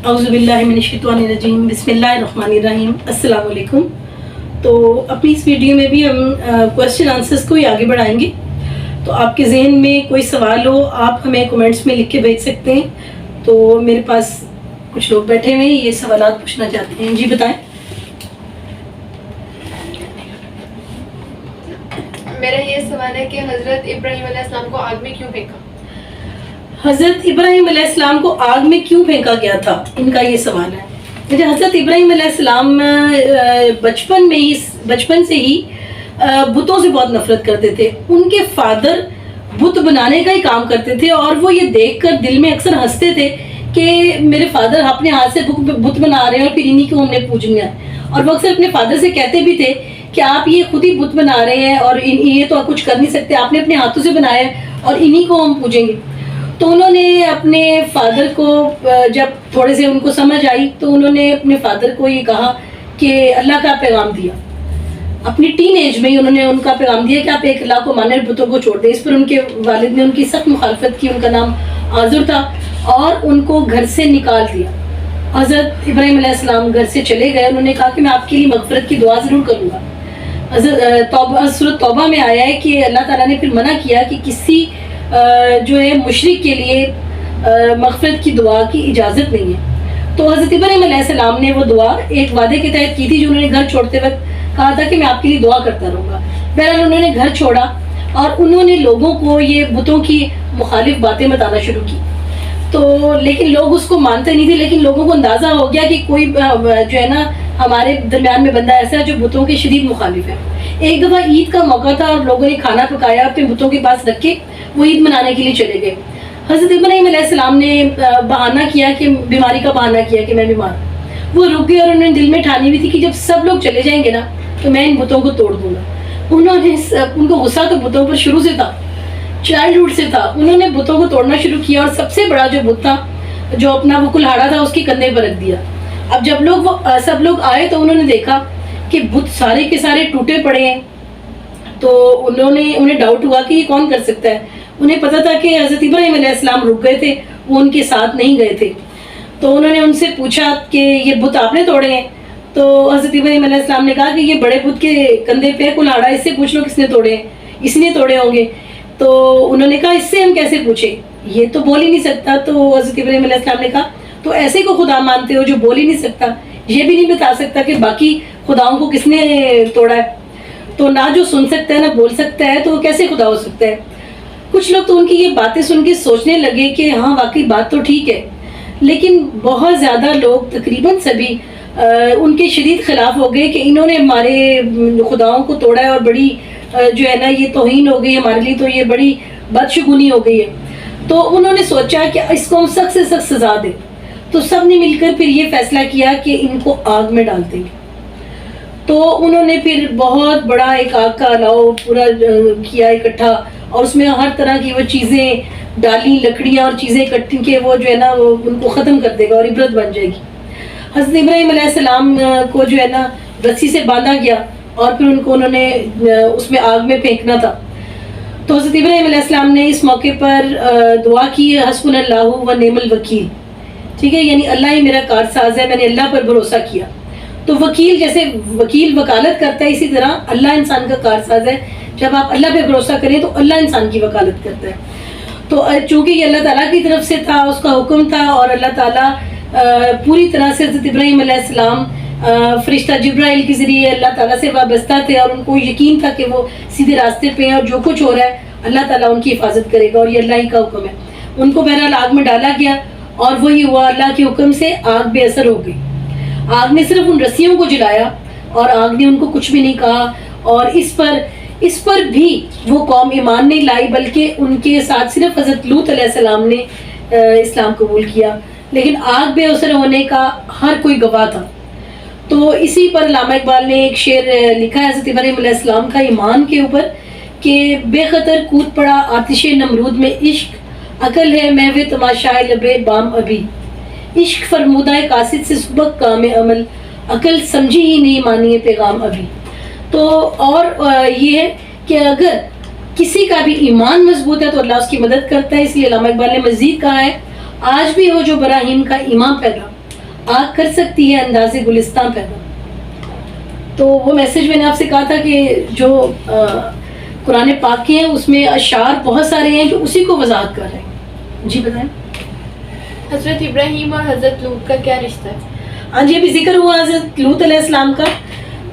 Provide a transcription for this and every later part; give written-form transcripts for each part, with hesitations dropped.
اعوذ باللہ من الشیطان الرجیم، بسم اللہ الرحمن الرحیم۔ السلام علیکم۔ تو اپنی اس ویڈیو میں بھی ہم کویسچن آنسرز کو ہی آگے بڑھائیں گے۔ تو آپ کے ذہن میں کوئی سوال ہو آپ ہمیں کومنٹس میں لکھ کے بھیج سکتے ہیں۔ تو میرے پاس کچھ لوگ بیٹھے ہوئے ہیں، یہ سوالات پوچھنا چاہتے ہیں، جی بتائیں۔ میرا یہ سوال ہے کہ حضرت ابراہیم علیہ السلام کو آگ میں کیوں پھینکا؟ حضرت ابراہیم علیہ السلام کو آگ میں کیوں پھینکا گیا تھا، ان کا یہ سوال ہے۔ حضرت ابراہیم علیہ السلام بچپن سے ہی بتوں سے بہت نفرت کرتے تھے۔ ان کے فادر بت بنانے کا ہی کام کرتے تھے اور وہ یہ دیکھ کر دل میں اکثر ہنستے تھے کہ میرے فادر اپنے ہاتھ سے بت بنا رہے ہیں اور پھر انہی کو ہم نے پوجنا ہے۔ اور وہ اکثر اپنے فادر سے کہتے بھی تھے کہ آپ یہ خود ہی بت بنا رہے ہیں اور یہ تو آپ کچھ کر نہیں سکتے، آپ نے اپنے ہاتھوں سے بنایا ہے اور انہی کو ہم پوجیں گے۔ تو انہوں نے اپنے فادر کو جب تھوڑے سے ان کو سمجھ آئی تو انہوں نے اپنے فادر کو یہ کہا کہ اللہ کا پیغام دیا۔ اپنی ٹین ایج میں ہی انہوں نے ان کا پیغام دیا کہ آپ ایک اللہ کو مانیں اور بتوں کو چھوڑ دیں۔ اس پر ان کے والد نے ان کی سخت مخالفت کی، ان کا نام آزر تھا، اور ان کو گھر سے نکال دیا۔ حضرت ابراہیم علیہ السلام گھر سے چلے گئے۔ انہوں نے کہا کہ میں آپ کے لیے مغفرت کی دعا ضرور کروں گا۔ سورۃ توبہ میں آیا ہے کہ اللہ تعالیٰ نے پھر منع کیا کہ کسی جو ہے مشرک کے لیے مغفرت کی دعا کی اجازت نہیں ہے۔ تو حضرت ابراہیم علیہ السلام نے وہ دعا ایک وعدے کے تحت کی تھی، جو انہوں نے گھر چھوڑتے وقت کہا تھا کہ میں آپ کے لیے دعا کرتا رہوں گا۔ بہرحال انہوں نے گھر چھوڑا اور انہوں نے لوگوں کو یہ بتوں کی مخالف باتیں بتانا شروع کی۔ تو لیکن لوگ اس کو مانتے نہیں تھے، لیکن لوگوں کو اندازہ ہو گیا کہ کوئی جو ہے نا ہمارے درمیان میں بندہ ایسا ہے جو بتوں کے شدید مخالف ہے۔ ایک دفعہ عید کا موقع تھا اور لوگوں نے کھانا پکایا، اپنے بتوں کے پاس رکھ کے وہ عید منانے کے لیے چلے گئے۔ حضرت ابراہیم علیہ السلام نے بہانہ کیا کہ بیماری کا بہانہ کیا کہ میں بیمار ہوں۔ وہ رک گئے اور انہوں نے دل میں ٹھانی ہوئی تھی کہ جب سب لوگ چلے جائیں گے نا تو میں ان بتوں کو توڑ دوں گا۔ ان کو غصہ تو بتوں پر شروع سے تھا، چائلڈہڈ سے تھا۔ انہوں نے بتوں کو توڑنا شروع کیا اور سب سے بڑا جو بت تھا، جو اپنا وہ کلہاڑا تھا، اس کے کندھے پر رکھ دیا۔ اب جب سب لوگ آئے تو انہوں نے دیکھا کہ بت سارے کے سارے ٹوٹے پڑے ہیں۔ تو انہیں ڈاؤٹ ہوا کہ یہ کون کر سکتا ہے۔ انہیں پتا تھا کہ حضرت ابراہیم علیہ السلام رک گئے تھے، وہ ان کے ساتھ نہیں گئے تھے۔ تو انہوں نے ان سے پوچھا کہ یہ بت آپ نے توڑے ہیں؟ تو حضرت ابراہیم علیہ السلام نے کہا کہ یہ بڑے بت کے کندھے پہ کلہاڑا، اس سے پوچھ لو کس نے توڑے ہیں، اس نے توڑے ہوں گے۔ تو انہوں نے کہا اس سے ہم کیسے پوچھیں، یہ تو بول ہی نہیں سکتا۔ تو حضرت ابراہیم علیہ السلام نے کہا تو ایسے کو خدا مانتے ہو جو بول ہی نہیں سکتا، یہ بھی نہیں بتا سکتا کہ باقی خداؤں کو کس نے توڑا ہے؟ تو نہ جو سن سکتا ہے نہ بول سکتا ہے، تو وہ کیسے خدا ہو سکتا ہے؟ کچھ لوگ تو ان کی یہ باتیں سن کے سوچنے لگے کہ ہاں واقعی بات تو ٹھیک ہے، لیکن بہت زیادہ لوگ تقریباً سبھی ان کے شدید خلاف ہو گئے کہ انہوں نے ہمارے خداؤں کو توڑا ہے اور بڑی جو ہے نا یہ توہین ہو گئی ہمارے لیے، تو یہ بڑی بدشگونی ہو گئی ہے۔ تو انہوں نے سوچا کہ اس کو ہم سخت سے سخت سزا دیں۔ تو سب نے مل کر پھر یہ فیصلہ کیا کہ ان کو آگ میں ڈال دیں گے۔ تو انہوں نے پھر بہت بڑا ایک آگ کا الاؤ پورا کیا اکٹھا، اور اس میں ہر طرح کی وہ چیزیں ڈالی، لکڑیاں اور چیزیں اکٹھی کہ وہ جو ہے نا وہ ان کو ختم کر دے گا اور عبرت بن جائے گی۔ حضرت ابراہیم علیہ السلام کو جو ہے نا رسی سے باندھا گیا اور پھر ان کو انہوں نے اس میں آگ میں پھینکنا تھا۔ تو حضرت ابراہیم علیہ السلام نے اس موقع پر دعا کی حسبنا اللہ و نعم الوکیل، ٹھیک ہے، یعنی اللہ ہی میرا کارساز ہے، میں نے اللہ پر بھروسہ کیا۔ تو وکیل جیسے وکیل وکالت کرتا ہے، اسی طرح اللہ انسان کا کارساز ہے۔ جب آپ اللہ پہ بھروسہ کریں تو اللہ انسان کی وکالت کرتا ہے۔ تو چونکہ یہ اللہ تعالیٰ کی طرف سے تھا، اس کا حکم تھا، اور اللہ تعالیٰ پوری طرح سے حضرت ابراہیم علیہ السلام فرشتہ جبرائیل کے ذریعے اللہ تعالیٰ سے وابستہ تھے، اور ان کو یقین تھا کہ وہ سیدھے راستے پہ ہیں اور جو کچھ ہو رہا ہے اللہ تعالیٰ ان کی حفاظت کرے گا، اور یہ اللہ ہی کا حکم ہے۔ ان کو بہرحال آگ میں ڈالا گیا اور وہی ہوا، اللہ کے حکم سے آگ بے اثر ہو گئی۔ آگ نے صرف ان رسیوں کو جلایا اور آگ نے ان کو کچھ بھی نہیں کہا، اور اس پر بھی وہ قوم ایمان نہیں لائی، بلکہ ان کے ساتھ صرف حضرت لوط علیہ السلام نے اسلام قبول کیا۔ لیکن آگ بے اثر ہونے کا ہر کوئی گواہ تھا۔ تو اسی پر علامہ اقبال نے ایک شعر لکھا ہے حضرت ابراہیم علیہ السلام کا ایمان کے اوپر کہ بے خطر کود پڑا آتش نمرود میں عشق، عقل ہے محو تماشائے لبے بام ابھی، عشق فرمودہ قاصد سے سبق کام عمل، عقل سمجھی ہی نہیں مانی پیغام ابھی۔ تو اور یہ ہے کہ اگر کسی کا بھی ایمان مضبوط ہے تو اللہ اس کی مدد کرتا ہے۔ اس لیے علامہ اقبال نے مزید کہا ہے آج بھی ہو جو براہیم کا ایمان پیدا، آگ کر سکتی ہے انداز گلستان پیدا. تو وہ میسج میں نے آپ سے کہا تھا کہ جو قرآن پاک کے ہیں اس میں اشعار بہت سارے ہیں جو اسی کو وضاحت کر رہے ہیں. جی بتائیں. حضرت ابراہیم اور حضرت لوط کا کیا رشتہ ہے؟ ہاں جی، ابھی ذکر ہوا حضرت لوط علیہ السلام کا.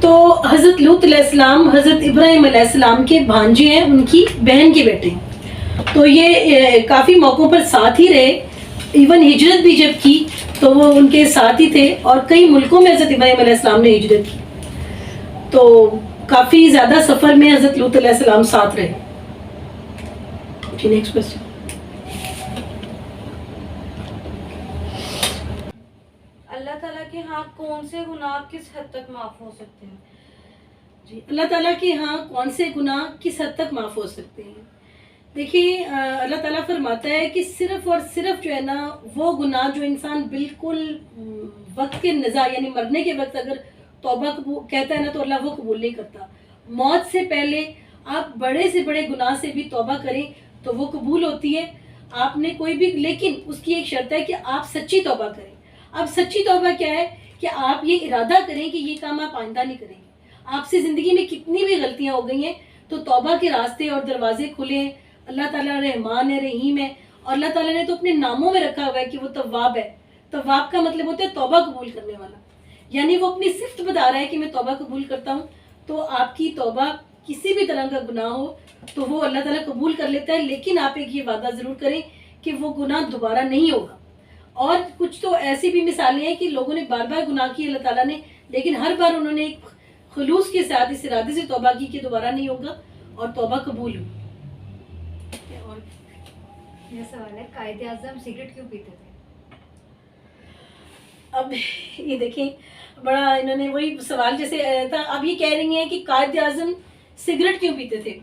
تو حضرت لوط علیہ السلام حضرت ابراہیم علیہ السلام کے بھانجے ہیں، ان کی بہن کے بیٹے ہیں. تو یہ کافی موقعوں پر ساتھ ہی رہے. ایون ہجرت بھی جب کی تو وہ ان کے ساتھ ہی تھے، اور کئی ملکوں میں حضرت ابراہیم علیہ السلام نے ہجرت کی. تو کافی زیادہ سفر میں حضرت لوط علیہ السلام ساتھ رہے. جی نیکسٹ کوسچن. اللہ تعالیٰ کے ہاں کون سے گناہ کس حد تک معاف ہو سکتے ہیں؟ جی، اللہ تعالیٰ کے ہاں کون سے گناہ کس حد تک معاف ہو سکتے ہیں؟ دیکھیے، اللہ تعالیٰ فرماتا ہے کہ صرف اور صرف جو ہے نا وہ گناہ جو انسان بالکل وقت کے نزا یعنی مرنے کے وقت اگر توبہ کہتا ہے نا تو اللہ وہ قبول نہیں کرتا. موت سے پہلے آپ بڑے سے بڑے گناہ سے بھی توبہ کریں تو وہ قبول ہوتی ہے. آپ نے کوئی بھی، لیکن اس کی ایک شرط ہے کہ آپ سچی توبہ کریں. اب سچی توبہ کیا ہے کہ آپ یہ ارادہ کریں کہ یہ کام آپ آئندہ نہیں کریں گے. آپ سے زندگی میں کتنی بھی غلطیاں ہو گئی ہیں تو توبہ کے راستے اور دروازے کھلے ہیں. اللہ تعالیٰ رحمان ہے، رحیم ہے، اور اللہ تعالیٰ نے تو اپنے ناموں میں رکھا ہوا ہے کہ وہ تواب ہے. تواب کا مطلب ہوتا ہے توبہ قبول کرنے والا، یعنی وہ اپنی صفت بتا رہا ہے کہ میں توبہ قبول کرتا ہوں. تو آپ کی توبہ کسی بھی طرح کا گناہ ہو تو وہ اللہ تعالیٰ قبول کر لیتا ہے، لیکن آپ ایک یہ وعدہ ضرور کریں کہ وہ گناہ دوبارہ نہیں ہوگا. اور کچھ تو ایسی بھی مثالیں ہیں کہ لوگوں نے بار بار گناہ کی اللہ تعالیٰ نے، لیکن ہر بار انہوں نے ایک خلوص کے ساتھ اس ارادے سے توبہ کی کہ دوبارہ نہیں ہوگا اور توبہ قبول ہوئی. یہ سوال ہے، قائد اعظم سگریٹ کیوں پیتے تھے؟ اب یہ دیکھیں، بڑا انہوں نے وہی سوال جیسے تھا. اب یہ کہہ رہی ہیں کہ قائد اعظم سگریٹ کیوں پیتے تھے.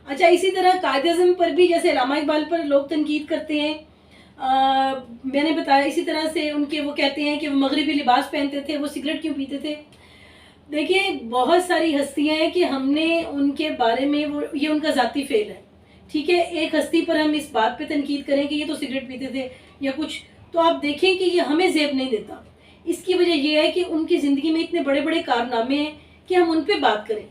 اچھا، اسی طرح قائد اعظم پر بھی جیسے علامہ اقبال پر لوگ تنقید کرتے ہیں. میں نے بتایا اسی طرح سے ان کے وہ کہتے ہیں کہ وہ مغربی لباس پہنتے تھے، وہ سگریٹ کیوں پیتے تھے. دیکھیے، بہت ساری ہستیاں ہیں کہ ہم نے ان کے بارے میں یہ ان کا ذاتی فعل ہے. ٹھیک ہے، ایک ہستی پر ہم اس بات پہ تنقید کریں کہ یہ تو سگریٹ پیتے تھے یا کچھ، تو آپ دیکھیں کہ یہ ہمیں زیب نہیں دیتا. اس کی وجہ یہ ہے کہ ان کی زندگی میں اتنے بڑے بڑے کارنامے ہیں کہ ہم ان پہ بات کریں،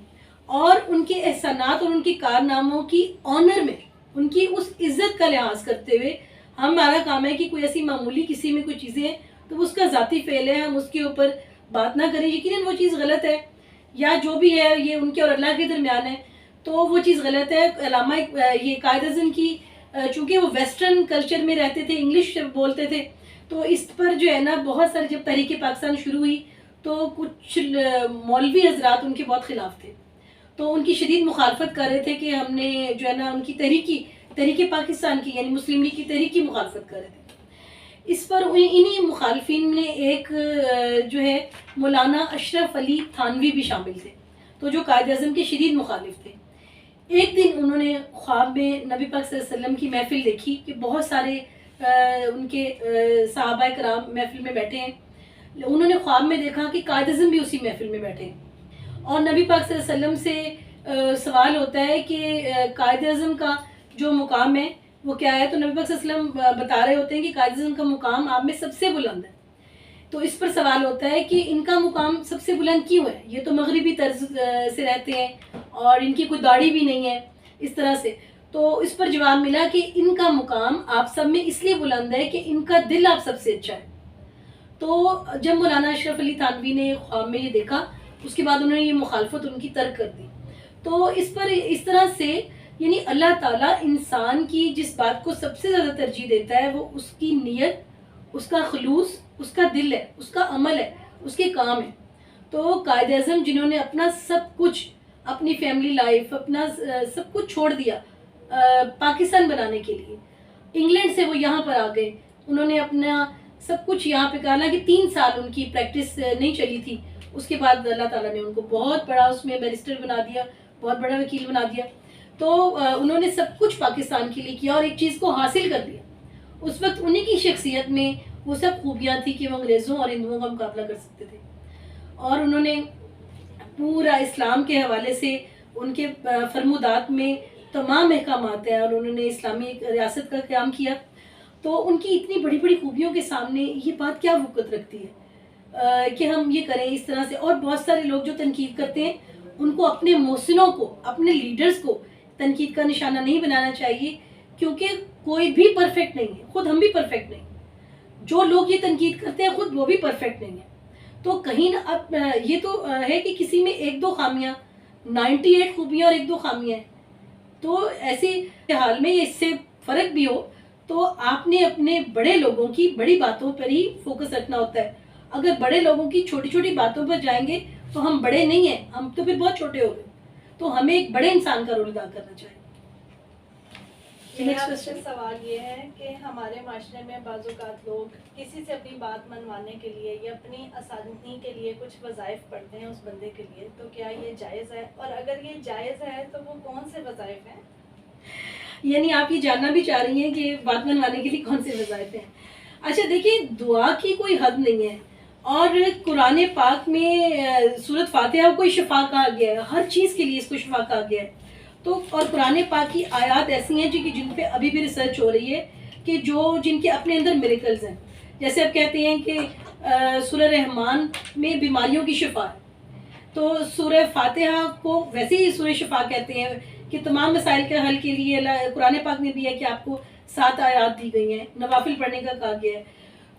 اور ان کے احسانات اور ان کے کارناموں کی آنر میں ان کی اس عزت کا لحاظ کرتے ہوئے ہمارا کام ہے کہ کوئی ایسی معمولی کسی میں کوئی چیزیں ہیں تو وہ اس کا ذاتی فعل ہے، ہم اس کے اوپر بات نہ کریں. یقیناً وہ چیز غلط ہے یا جو بھی ہے یہ ان کے اور اللہ کے درمیان ہے تو وہ چیز غلط ہے. علامہ یہ قائد اعظم کی چونکہ وہ ویسٹرن کلچر میں رہتے تھے، انگلش بولتے تھے، تو اس پر جو ہے نا بہت سارے جب تحریک پاکستان شروع ہوئی تو کچھ مولوی حضرات ان کے بہت خلاف تھے، تو ان کی شدید مخالفت کر رہے تھے کہ ہم نے جو ہے نا ان کی تحریک پاکستان کی یعنی مسلم لیگ کی تحریک کی مخالفت کر رہے تھے. اس پر انہی مخالفین میں ایک جو ہے مولانا اشرف علی تھانوی بھی شامل تھے، تو جو قائد اعظم کے شدید مخالف تھے. ایک دن انہوں نے خواب میں نبی پاک صلی اللہ علیہ وسلم کی محفل دیکھی کہ بہت سارے ان کے صحابہ کرام محفل میں بیٹھے ہیں. انہوں نے خواب میں دیکھا کہ قائد اعظم بھی اسی محفل میں بیٹھے ہیں، اور نبی پاک صلی اللہ علیہ وسلم سے سوال ہوتا ہے کہ قائد اعظم کا جو مقام ہے وہ کیا ہے. تو نبی پاک صلی اللہ علیہ وسلم بتا رہے ہوتے ہیں کہ قائد اعظم کا مقام آپ میں سب سے بلند ہے. تو اس پر سوال ہوتا ہے کہ ان کا مقام سب سے بلند کیوں ہے، یہ تو مغربی طرز سے رہتے ہیں اور ان کی کوئی داڑھی بھی نہیں ہے اس طرح سے. تو اس پر جواب ملا کہ ان کا مقام آپ سب میں اس لیے بلند ہے کہ ان کا دل آپ سب سے اچھا ہے. تو جب مولانا اشرف علی تھانوی نے خواب میں یہ دیکھا اس کے بعد انہوں نے یہ مخالفت ان کی ترک کر دی. تو اس پر اس طرح سے یعنی اللہ تعالیٰ انسان کی جس بات کو سب سے زیادہ ترجیح دیتا ہے وہ اس کی نیت، اس کا خلوص، اس کا دل ہے، اس کا عمل ہے، اس کے کام ہے. تو قائد اعظم جنہوں نے اپنا سب کچھ، اپنی فیملی لائف، اپنا سب کچھ چھوڑ دیا پاکستان بنانے کے لیے، انگلینڈ سے وہ یہاں پر آ گئے، انہوں نے اپنا سب کچھ یہاں پہ کرنا کہ 3 سال ان کی پریکٹس نہیں چلی تھی. اس کے بعد اللہ تعالیٰ نے ان کو بہت بڑا اس میں بیرسٹر بنا دیا، بہت بڑا وکیل بنا دیا. تو انہوں نے سب کچھ پاکستان کے لیے کیا اور ایک چیز کو حاصل کر دیا. اس وقت انہی کی شخصیت میں وہ سب خوبیاں تھیں کہ وہ انگریزوں اور ہندوؤں کا مقابلہ کر سکتے تھے. اور انہوں نے پورا اسلام کے حوالے سے ان کے فرمودات میں تمام احکامات ہیں اور انہوں نے اسلامی ریاست کا قیام کیا. تو ان کی اتنی بڑی بڑی خوبیوں کے سامنے یہ بات کیا وقت رکھتی ہے کہ ہم یہ کریں اس طرح سے. اور بہت سارے لوگ جو تنقید کرتے ہیں ان کو اپنے محسنوں کو، اپنے لیڈرز کو تنقید کا نشانہ نہیں بنانا چاہیے، کیونکہ کوئی بھی پرفیکٹ نہیں ہے، خود ہم بھی پرفیکٹ نہیں. جو لوگ یہ تنقید کرتے ہیں خود وہ بھی پرفیکٹ نہیں ہے. تو کہیں نہ اب یہ تو ہے کہ کسی میں ایک دو خامیاں، 98 خوبیاں اور ایک دو خامیاں ہیں. تو ایسی حال میں اس سے فرق بھی ہو تو آپ نے اپنے بڑے لوگوں کی بڑی باتوں پر ہی فوکس رکھنا ہوتا ہے. اگر بڑے لوگوں کی چھوٹی چھوٹی باتوں پر جائیں گے تو ہم بڑے نہیں ہیں، ہم تو پھر بہت چھوٹے ہو گئے. تو ہمیں ایک بڑے انسان کا رول ادا کرنا چاہیے. میرا آپ سے سوال یہ ہے کہ ہمارے معاشرے میں بعض اوقات لوگ کسی سے اپنی بات منوانے کے لیے یا اپنی آسانی کے لیے کچھ وظائف پڑھتے ہیں اس بندے کے لیے، تو کیا یہ جائز ہے؟ اور اگر یہ جائز ہے تو وہ کون سے وظائف ہیں؟ یعنی آپ یہ جاننا بھی چاہ رہی ہیں کہ بات منوانے کے لیے کون سے وظائف ہیں. اچھا دیکھیے، دعا کی کوئی حد نہیں ہے، اور قرآن پاک میں سورۃ فاتحہ کو شفا کہا گیا ہے، ہر چیز کے لیے اس کو شفا کہا گیا ہے. تو اور قرآن پاک کی آیات ایسی ہیں کہ جن پہ ابھی بھی ریسرچ ہو رہی ہے کہ جن کے اپنے اندر میریکلز ہیں. جیسے آپ کہتے ہیں کہ سورہ رحمان میں بیماریوں کی شفا ہے، تو سورہ فاتحہ کو ویسے ہی سورہ شفا کہتے ہیں کہ تمام مسائل کے حل کے لیے. قرآن پاک میں بھی ہے کہ آپ کو 7 آیات دی گئی ہیں، نوافل پڑھنے کا کہا گیا ہے.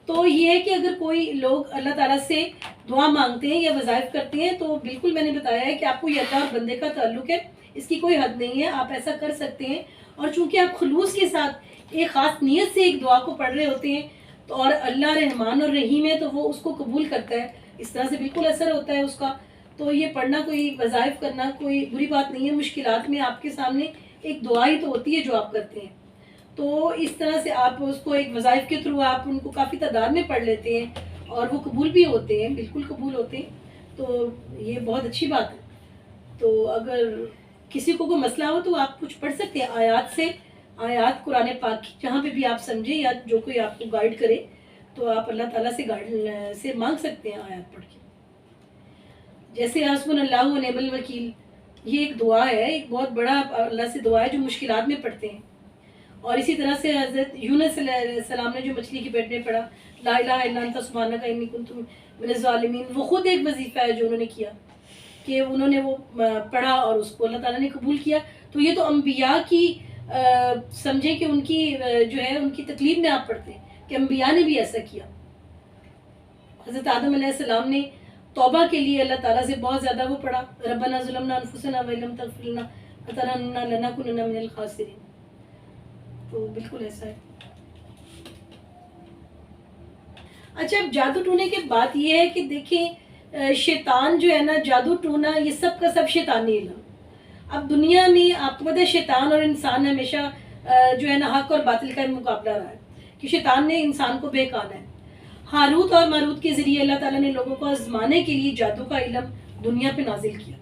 تو یہ ہے کہ اگر کوئی لوگ اللہ تعالیٰ سے دعا مانگتے ہیں یا وظائف کرتے ہیں تو بالکل میں نے بتایا ہے کہ آپ کو یہ اللہ اور بندے کا تعلق ہے، اس کی کوئی حد نہیں ہے، آپ ایسا کر سکتے ہیں. اور چونکہ آپ خلوص کے ساتھ ایک خاص نیت سے ایک دعا کو پڑھ رہے ہوتے ہیں تو اور اللہ رحمان اور رحیم ہے تو وہ اس کو قبول کرتا ہے، اس طرح سے بالکل اثر ہوتا ہے اس کا. تو یہ پڑھنا، کوئی وظائف کرنا کوئی بری بات نہیں ہے. مشکلات میں آپ کے سامنے ایک دعا ہی تو ہوتی ہے جو آپ کرتے ہیں. تو اس طرح سے آپ اس کو ایک وظائف کے تھرو آپ ان کو کافی تعداد میں پڑھ لیتے ہیں اور وہ قبول بھی ہوتے ہیں، بالکل قبول ہوتے ہیں. تو یہ بہت اچھی بات ہے. تو اگر کسی کو کوئی مسئلہ ہو تو آپ کچھ پڑھ سکتے ہیں آیات سے، آیات قرآن پاک کی جہاں پہ بھی آپ سمجھیں یا جو کوئی آپ کو گائیڈ کرے تو آپ اللہ تعالیٰ سے گائیڈ سے مانگ سکتے ہیں آیات پڑھ کے. جیسے حسبنا اللہ و نعم الوکیل، یہ ایک دعا ہے، ایک بہت بڑا اللہ سے دعا ہے جو مشکلات میں پڑھتے ہیں. اور اسی طرح سے حضرت یونس علیہ السلام نے جو مچھلی کی پیٹ میں پڑھا لا الہ الا انت سبحانک انی کنت من الظالمین، وہ خود ایک وظیفہ ہے جو انہوں نے کیا کہ انہوں نے وہ پڑھا اور اس کو اللہ تعالیٰ نے قبول کیا. تو یہ تو انبیاء کی سمجھیں کہ ان کی جو ہے ان کی تقلید میں آپ پڑھتے ہیں کہ انبیاء نے بھی ایسا کیا. حضرت آدم علیہ السلام نے توبہ کے لیے اللہ تعالیٰ سے بہت زیادہ وہ پڑھا، ربنا ظلمنا انفسنا وان لم تغفر لنا وترحمنا لنکونن من الخاسرین. تو بالکل ایسا ہے. اچھا، اب جادو ٹونے کے بات یہ ہے کہ دیکھیں شیطان جو ہے نا، جادو ٹونا یہ سب کا سب شیطانی علم. اب دنیا میں آپ کو پتہ ہے شیطان اور انسان ہمیشہ جو ہے نا حق اور باطل کا مقابلہ رہا ہے کہ شیطان نے انسان کو بہکانا ہے. ہاروت اور ماروت کے ذریعے اللہ تعالیٰ نے لوگوں کو آزمانے کے لیے جادو کا علم دنیا پہ نازل کیا.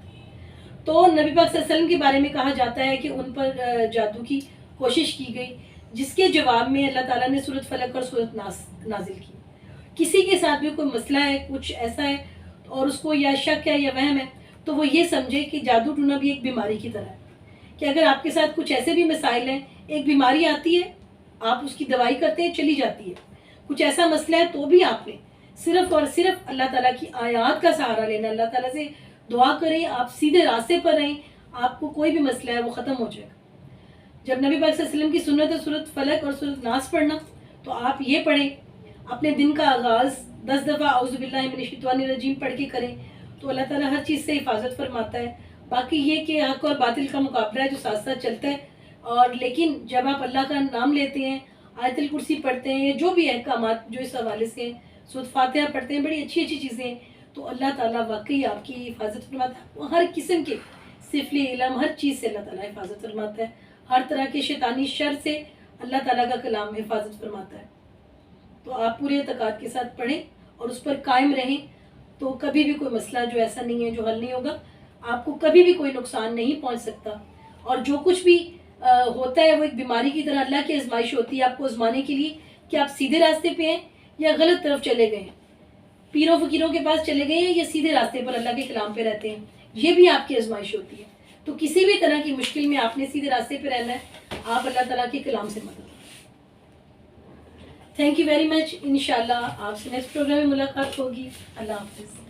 تو نبی پاک صلی اللہ علیہ وسلم کے بارے میں کہا جاتا ہے کہ ان پر جادو کی کوشش کی گئی، جس کے جواب میں اللہ تعالیٰ نے سورۃ فلق اور سورۃ ناس نازل کی. کسی کے ساتھ بھی کوئی مسئلہ ہے، کچھ ایسا ہے اور اس کو یا شک ہے یا وہم ہے تو وہ یہ سمجھے کہ جادو ٹونا بھی ایک بیماری کی طرح ہے کہ اگر آپ کے ساتھ کچھ ایسے بھی مسائل ہیں، ایک بیماری آتی ہے آپ اس کی دوائی کرتے ہیں چلی جاتی ہے، کچھ ایسا مسئلہ ہے تو بھی آپ نے صرف اور صرف اللہ تعالیٰ کی آیات کا سہارا لینا، اللہ تعالیٰ سے دعا کریں، آپ سیدھے راستے پر رہیں، آپ کو کوئی بھی مسئلہ ہے وہ ختم ہو جائے گا. جب نبی پاک صلی اللہ علیہ وسلم کی سنت ہے سورۃ فلق اور سورۃ ناس پڑھنا، تو آپ یہ پڑھیں، اپنے دن کا آغاز 10 دفعہ اعوذ باللہ من الشیطان الرجیم پڑھ کے کریں تو اللہ تعالیٰ ہر چیز سے حفاظت فرماتا ہے. باقی یہ کہ حق اور باطل کا مقابلہ ہے جو ساتھ ساتھ چلتا ہے، اور لیکن جب آپ اللہ کا نام لیتے ہیں، آیت الکرسی پڑھتے ہیں، جو بھی احکامات جو اس حوالے سے ہیں، سورۃ فاتحہ پڑھتے ہیں، بڑی اچھی اچھی چیزیں ہیں، تو اللہ تعالیٰ واقعی آپ کی حفاظت فرماتا ہے. ہر قسم کے سفلی علم، ہر چیز سے اللہ تعالیٰ حفاظت فرماتا ہے، ہر طرح کے شیطانی شر سے اللہ تعالیٰ کا کلام حفاظت فرماتا ہے. تو آپ پورے اعتقاد کے ساتھ پڑھیں اور اس پر قائم رہیں تو کبھی بھی کوئی مسئلہ جو ایسا نہیں ہے جو حل نہیں ہوگا، آپ کو کبھی بھی کوئی نقصان نہیں پہنچ سکتا. اور جو کچھ بھی ہوتا ہے وہ ایک بیماری کی طرح اللہ کی آزمائش ہوتی ہے آپ کو آزمانے کے لیے کہ آپ سیدھے راستے پہ ہیں یا غلط طرف چلے گئے ہیں، پیروں فقیروں کے پاس چلے گئے ہیں یا سیدھے راستے پر اللہ کے کلام پہ رہتے ہیں. یہ بھی آپ کی آزمائش ہوتی ہے. تو کسی بھی طرح کی مشکل میں آپ نے سیدھے راستے پہ رہنا ہے، آپ اللہ تعالیٰ کے کلام سے مدد. Thank you very much. انشاءاللہ آپ سے نیکسٹ پروگرام میں ملاقات ہوگی. اللہ حافظ.